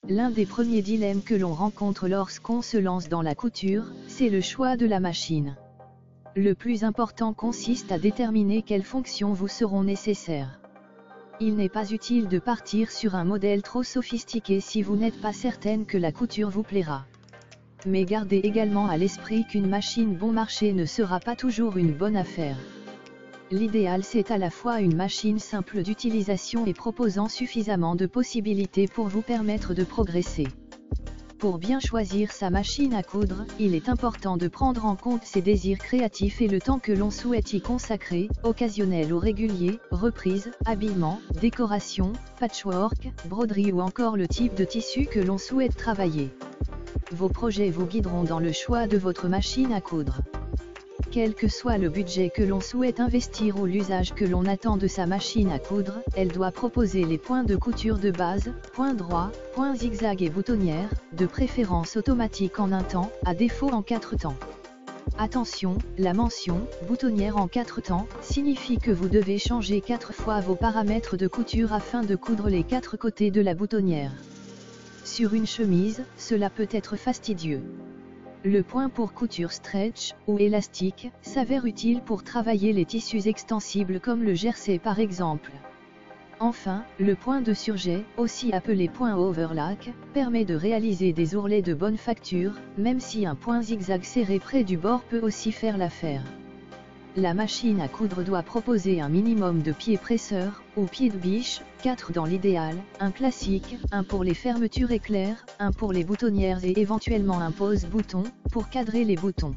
L'un des premiers dilemmes que l'on rencontre lorsqu'on se lance dans la couture, c'est le choix de la machine. Le plus important consiste à déterminer quelles fonctions vous seront nécessaires. Il n'est pas utile de partir sur un modèle trop sophistiqué si vous n'êtes pas certaine que la couture vous plaira. Mais gardez également à l'esprit qu'une machine bon marché ne sera pas toujours une bonne affaire. L'idéal, c'est à la fois une machine simple d'utilisation et proposant suffisamment de possibilités pour vous permettre de progresser. Pour bien choisir sa machine à coudre, il est important de prendre en compte ses désirs créatifs et le temps que l'on souhaite y consacrer, occasionnel ou régulier, reprise, habillement, décoration, patchwork, broderie ou encore le type de tissu que l'on souhaite travailler. Vos projets vous guideront dans le choix de votre machine à coudre. Quel que soit le budget que l'on souhaite investir ou l'usage que l'on attend de sa machine à coudre, elle doit proposer les points de couture de base, points droits, points zigzag et boutonnières, de préférence automatique en un temps, à défaut en 4 temps. Attention, la mention « boutonnière en 4 temps » signifie que vous devez changer 4 fois vos paramètres de couture afin de coudre les 4 côtés de la boutonnière. Sur une chemise, cela peut être fastidieux. Le point pour couture stretch, ou élastique, s'avère utile pour travailler les tissus extensibles comme le jersey par exemple. Enfin, le point de surjet, aussi appelé point overlock, permet de réaliser des ourlets de bonne facture, même si un point zigzag serré près du bord peut aussi faire l'affaire. La machine à coudre doit proposer un minimum de pieds presseurs, ou pieds de biche, 4 dans l'idéal, un classique, un pour les fermetures éclairs, un pour les boutonnières et éventuellement un pose-bouton, pour cadrer les boutons.